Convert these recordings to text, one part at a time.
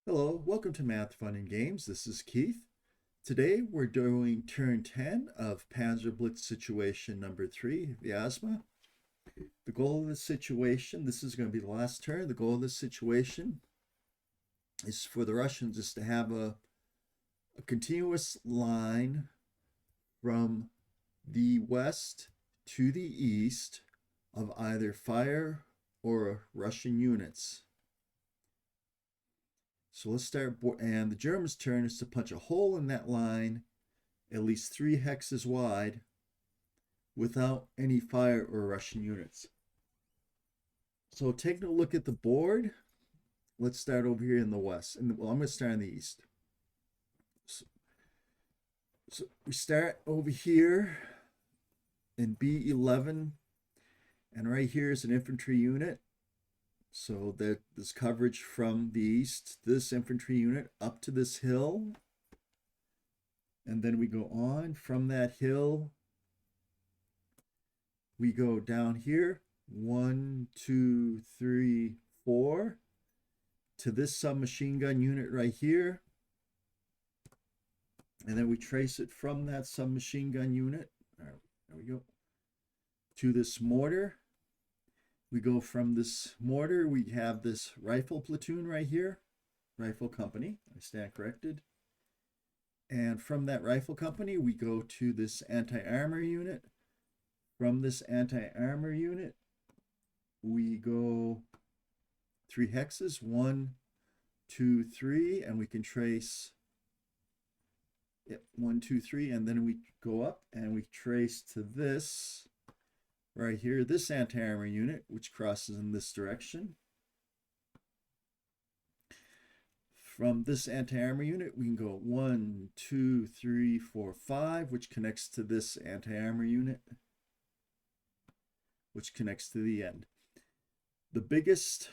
Hello, welcome to Math, Fun, and Games. This is Keith. Today we're doing turn 10 of PanzerBlitz situation number 3, Vyazma. The goal of this situation, this is going to be the last turn. The goal of this situation is for the Russians is to have a continuous line from the west to the east of either fire or Russian units. So let's start, and the Germans' turn is to punch a hole in that line at least 3 hexes wide without any fire or Russian units. So taking a look at the board, let's start over here in the west. Well, I'm going to start in the east. So we start over here in B11, and right here is an infantry unit. So there's coverage from the east, this infantry unit up to this hill. And then we go on from that hill. We go down here, 1, 2, 3, 4, to this submachine gun unit right here. And then we trace it from that submachine gun unit, there we go, to this mortar. We go from this mortar, we have this rifle platoon right here, rifle company, I stand corrected. And from that rifle company, we go to this anti-armor unit. From this anti-armor unit, we go 3 hexes, 1, 2, 3, and we can trace 1, 2, 3, and then we go up and we trace to this right here, this anti-armor unit, which crosses in this direction. From this anti-armor unit, we can go 1, 2, 3, 4, 5, which connects to this anti-armor unit, which connects to the end. The biggest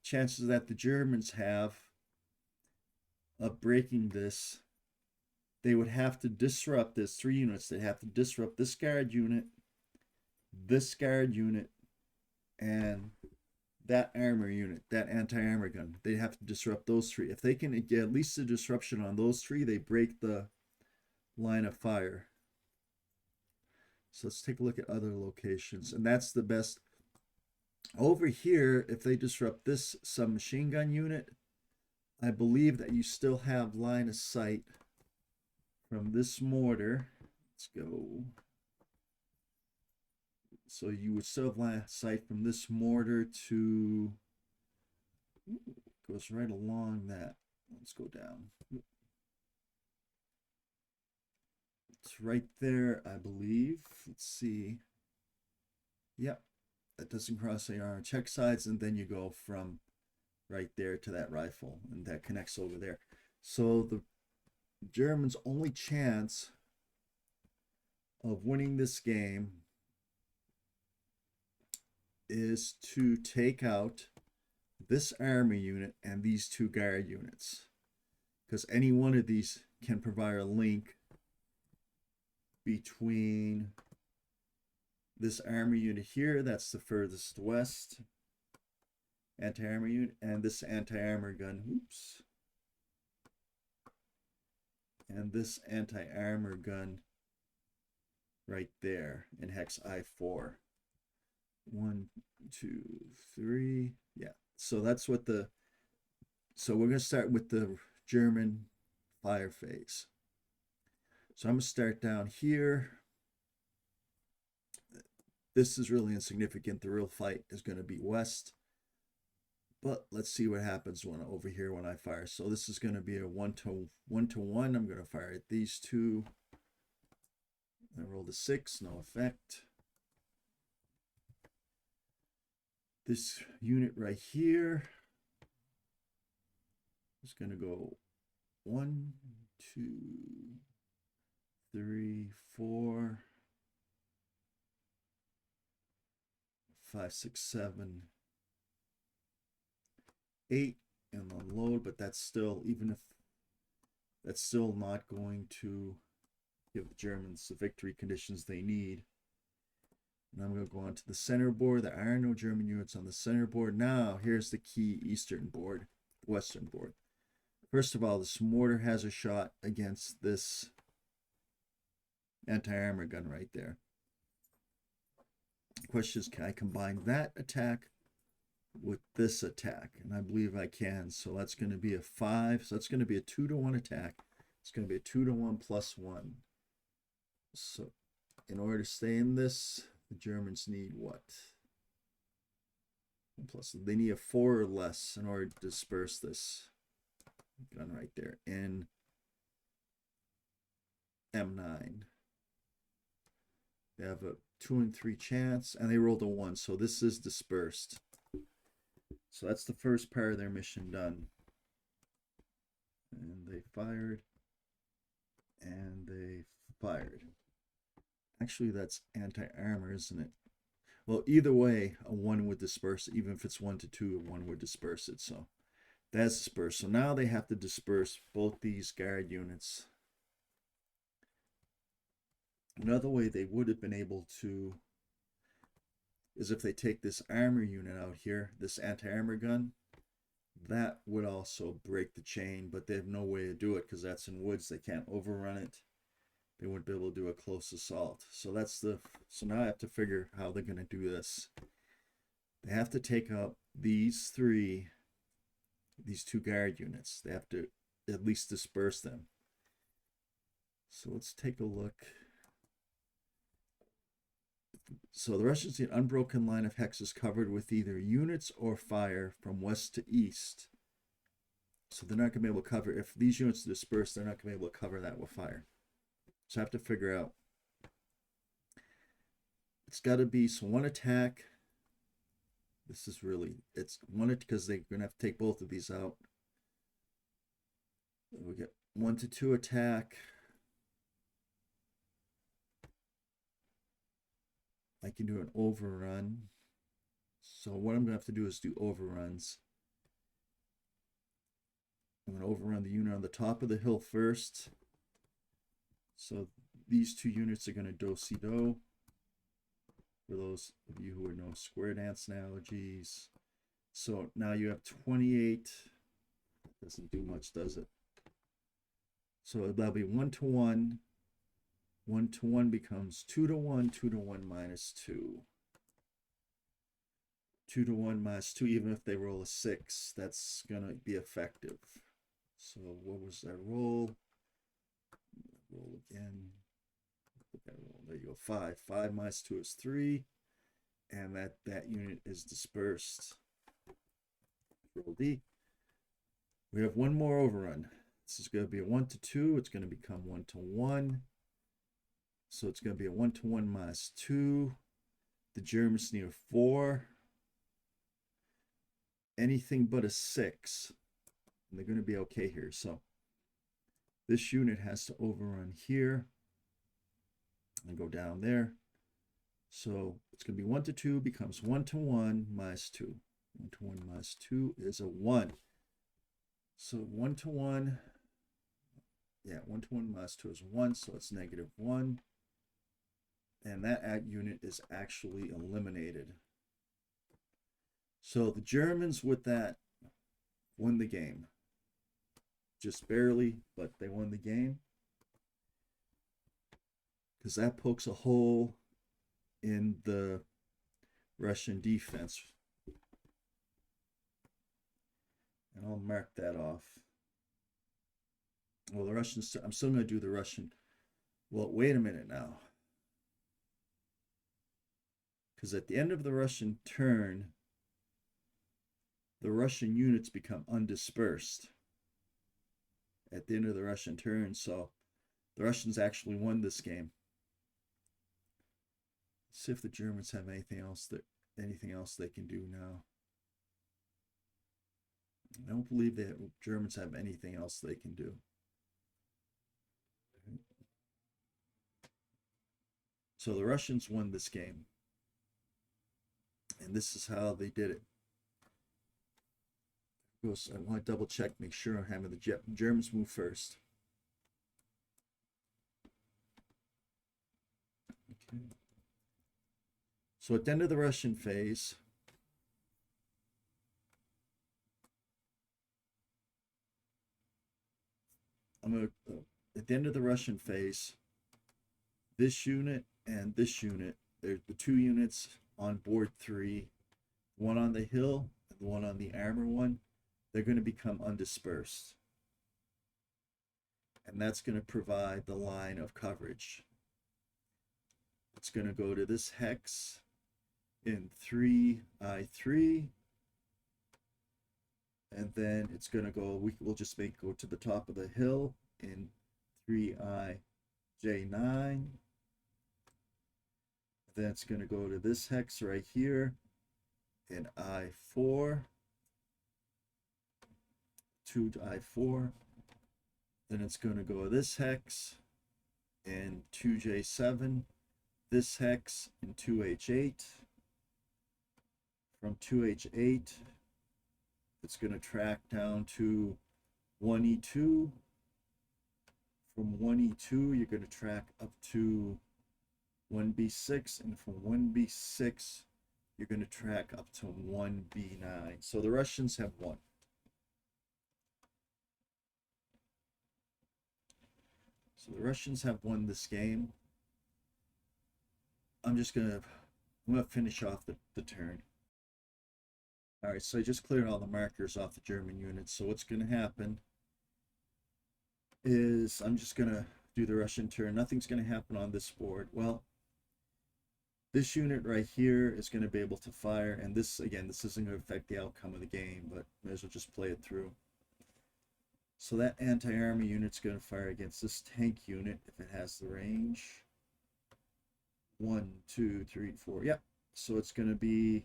chances that the Germans have of breaking this, they would have to disrupt this 3 units. They'd have to disrupt this guard unit, this guard unit, and that armor unit, that anti-armor gun. They have to disrupt those 3. If they can get at least a disruption on those 3, they break the line of fire. So let's take a look at other locations, and that's the best. Over here, if they disrupt this submachine gun unit, I believe that you still have line of sight from this mortar. Let's go. So you would still have line of sight from this mortar to, goes right along that. Let's go down. It's right there, I believe. Let's see. Yep, that doesn't cross the armor check sides, and then you go from right there to that rifle, and that connects over there. So the Germans' only chance of winning this game is to take out this army unit and these 2 guard units, because any one of these can provide a link between this army unit here, that's the furthest west anti-armor unit, and this anti-armor gun, oops, and this anti-armor gun right there in hex I4. 1, 2, 3, yeah. So that's what so we're going to start with the German fire phase. So I'm going to start down here. This is really insignificant. The real fight is going to be west. But let's see what happens over here when I fire. So this is going to be a 1 to 1. I'm going to fire at these 2. I rolled a 6, no effect. This unit right here is going to go 1, 2, 3, 4, 5, 6, 7, 8, and unload, but that's still, even if that's still not going to give the Germans the victory conditions they need. And I'm going to go on to the center board. There are no German units on the center board. Now, here's the key eastern board, western board. First of all, this mortar has a shot against this anti-armor gun right there. The question is, can I combine that attack with this attack? And I believe I can. So that's going to be a 5. So that's going to be a 2-to-1 attack. It's going to be a 2-to-1 plus 1. So in order to stay in this, the Germans need what? Plus, they need a 4 or less in order to disperse this gun right there in M9. They have a 2 and 3 chance, and they rolled a 1, so this is dispersed. So that's the first part of their mission done. And they fired. And they fired. Actually, that's anti-armor, isn't it? Well, either way, a 1 would disperse it. Even if it's 1 to 2, a 1 would disperse it. So that's dispersed. So now they have to disperse both these guard units. Another way they would have been able to is if they take this armor unit out here, this anti-armor gun, that would also break the chain, but they have no way to do it because that's in woods. They can't overrun it. They wouldn't be able to do a close assault. So now I have to figure how they're going to do this. They have to take out these 2 guard units. They have to at least disperse them. So let's take a look. So the Russians need an unbroken line of hexes covered with either units or fire from west to east. So they're not going to be able to cover, if these units are dispersed, they're not going to be able to cover that with fire. So I have to figure out. It's got to be, so 1 attack. This is really, it's 1 because they're going to have to take both of these out. We get 1 to 2 attack. I can do an overrun. So what I'm going to have to do is do overruns. I'm going to overrun the unit on the top of the hill first. So these 2 units are going to do-si-do. For those of you who would know square dance analogies. So now you have 28. Doesn't do much, does it? So that'll be 1-to-1. 1-to-1 becomes 2-to-1, 2-to-1 minus 2. 2-to-1 minus 2, even if they roll a 6, that's going to be effective. So what was that roll? Roll again. There you go, 5. 5 minus 2 is 3. And that unit is dispersed. Roll D. We have 1 more overrun. This is going to be a 1-to-2. It's going to become 1-to-1. So it's going to be a 1-to-1 minus 2. The Germans need a 4. Anything but a 6. And they're going to be okay here. So this unit has to overrun here and go down there. So it's going to be 1-to-2 becomes 1-to-1 minus 2. 1-to-1 minus 2 is a 1. So 1-to-1, yeah, 1-to-1 minus 2 is 1, so it's -1. And that unit is actually eliminated. So the Germans with that won the game. Just barely, but they won the game. Because that pokes a hole in the Russian defense. And I'll mark that off. Well, the Russians, I'm still going to do the Russian. Well, wait a minute now. Because at the end of the Russian turn, the Russian units become undispersed. At the end of the Russian turn, so the Russians actually won this game. Let's see if the Germans have anything else they can do now. I don't believe the Germans have anything else they can do. So the Russians won this game. And this is how they did it. I want to double check, make sure I'm having the Germans move first. Okay. So at the end of the Russian phase, I'm going to, at the end of the Russian phase, this unit and this unit, they're the two units on board 3, one on the hill and the one on the armor one, they're going to become undispersed. And that's going to provide the line of coverage. It's going to go to this hex in 3I3. And then it's going to go, we'll just go to the top of the hill in 3IJ9. Then it's going to go to this hex right here in I4, 2 to I4. Then it's going to go to this hex in 2J7, this hex in 2H8. From 2H8, it's going to track down to 1E2. From 1E2, you're going to track up to 1B6, and from 1B6, you're going to track up to 1B9. So the Russians have won. So the Russians have won this game. I'm gonna finish off the turn. All right, so I just cleared all the markers off the German units. So what's gonna happen is I'm just gonna do the Russian turn. Nothing's gonna happen on this board. Well, this unit right here is going to be able to fire, and this, again, this isn't going to affect the outcome of the game, but may as well just play it through. So that anti-armor unit's going to fire against this tank unit if it has the range. 1, 2, 3, 4. Yep. So it's going to be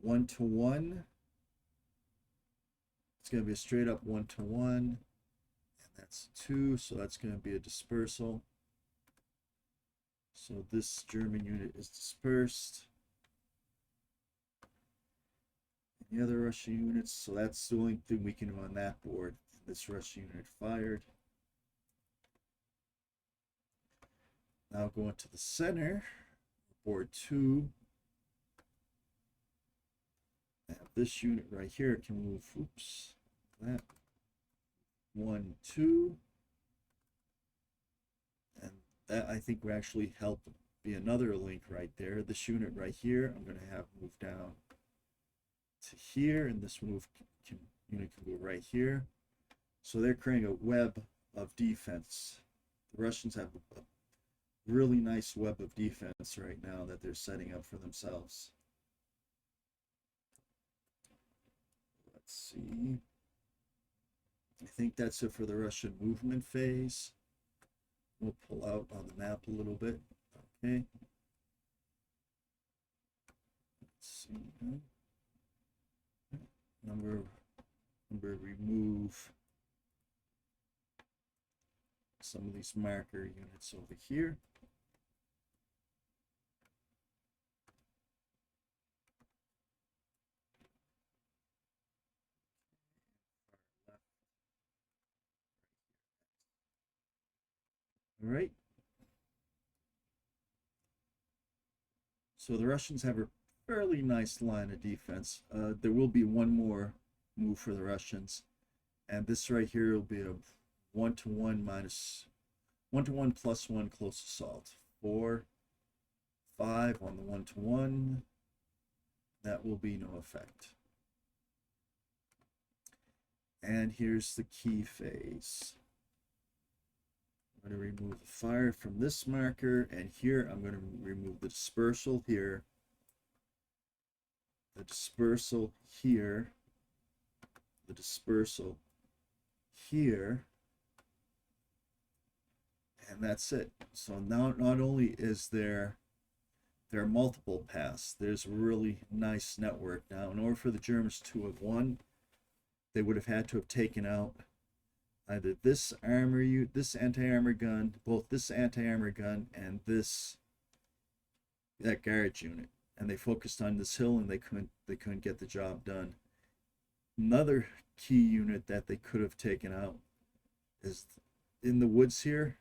1-to-1. It's going to be a straight up 1-to-1, and that's 2. So that's going to be a dispersal. So this German unit is dispersed. And the other Russian units, so that's the only thing we can do on that board. This Russian unit fired. Now going to the center, board 2. Now this unit right here can move, oops, that 1, 2. And that, I think, will actually help be another link right there. This unit right here, I'm going to have move down to here, and this unit can go right here. So they're creating a web of defense. The Russians have a really nice web of defense right now that they're setting up for themselves. Let's see. I think that's it for the Russian movement phase. We'll pull out on the map a little bit. Okay. Let's see. Number remove some of these marker units over here. All right. So the Russians have a fairly nice line of defense. There will be one more move for the Russians, and this right here will be a 1-to-1 minus 1-to-1 plus 1 close assault. 4, 5 on the 1-to-1. That will be no effect. And here's the key phase. I'm going to remove the fire from this marker, and here I'm going to remove the dispersal here, the dispersal here, the dispersal here, and that's it. So now not only is there are multiple paths, there's a really nice network. Now, in order for the Germans to have won, they would have had to have taken out either this anti-armor gun, both this anti-armor gun and that guard unit, and they focused on this hill, and they couldn't get the job done. Another key unit that they could have taken out is in the woods here.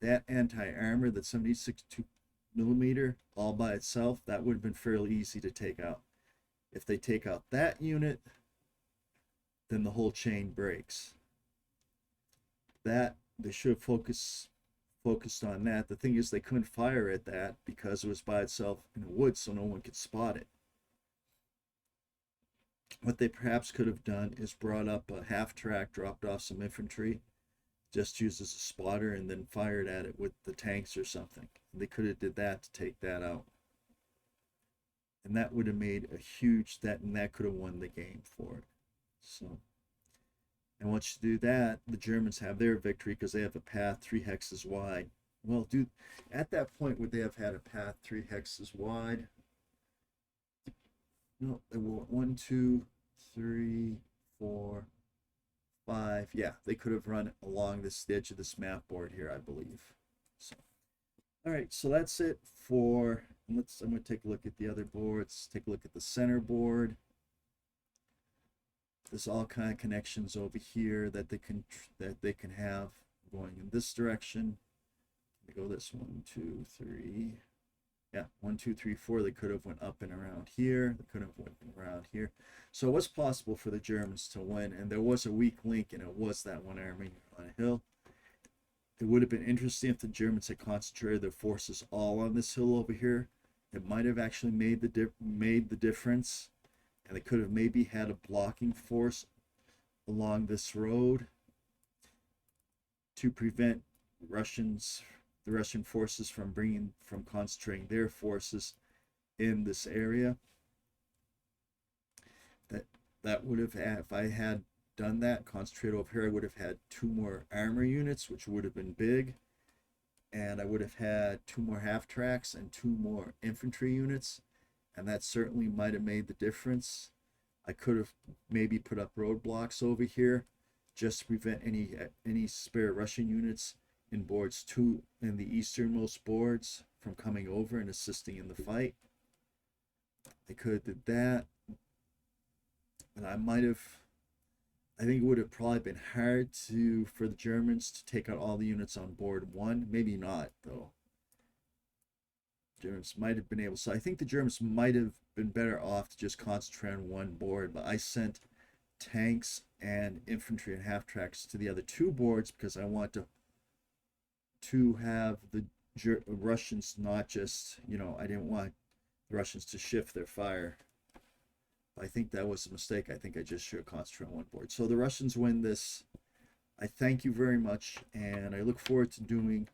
That anti-armor, that 76mm all by itself, that would have been fairly easy to take out. If they take out that unit, then the whole chain breaks. that they should have focused on that. The thing is, they couldn't fire at that because it was by itself in the woods, so no one could spot it. What they perhaps could have done is brought up a half track, dropped off some infantry, just used as a spotter, and then fired at it with the tanks or something. They could have did that to take that out, and that would have made a huge and that could have won the game for it. So, and once you do that, the Germans have their victory because they have a path 3 hexes wide. Well, dude, at that point, would they have had a path 3 hexes wide? No, they were 1, 2, 3, 4, 5. Yeah, they could have run along this edge of this map board here, I believe. So, all right, so that's it for. I'm going to take a look at the other boards. Take a look at the center board. There's all kind of connections over here that they can have going in this direction. They go this 1, 2, 3. Yeah, 1, 2, 3, 4. They could have went up and around here. They could have went around here. So it was possible for the Germans to win, and there was a weak link, and it was that one army on a hill. It would have been interesting if the Germans had concentrated their forces all on this hill over here. It might have actually made the difference, and they could have maybe had a blocking force along this road to prevent the Russian forces from concentrating their forces in this area. That would have, if I had done that, concentrate over here, I would have had 2 more armor units, which would have been big, and I would have had 2 more half tracks and 2 more infantry units, and that certainly might have made the difference. I could have maybe put up roadblocks over here just to prevent any spare Russian units in boards 2 in the easternmost boards from coming over and assisting in the fight. I could have did that, and I think it would have probably been hard for the Germans to take out all the units on board 1. Maybe not, though. Germans might have been able. So I think the Germans might have been better off to just concentrate on 1 board. But I sent tanks and infantry and half tracks to the other 2 boards because I want to have the Russians not just, I didn't want the Russians to shift their fire. I think that was a mistake. I think I just should concentrate on 1 board. So the Russians win this. I thank you very much, and I look forward to doing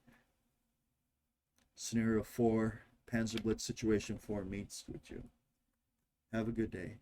Scenario 4, PanzerBlitz Situation 4 meets with you. Have a good day.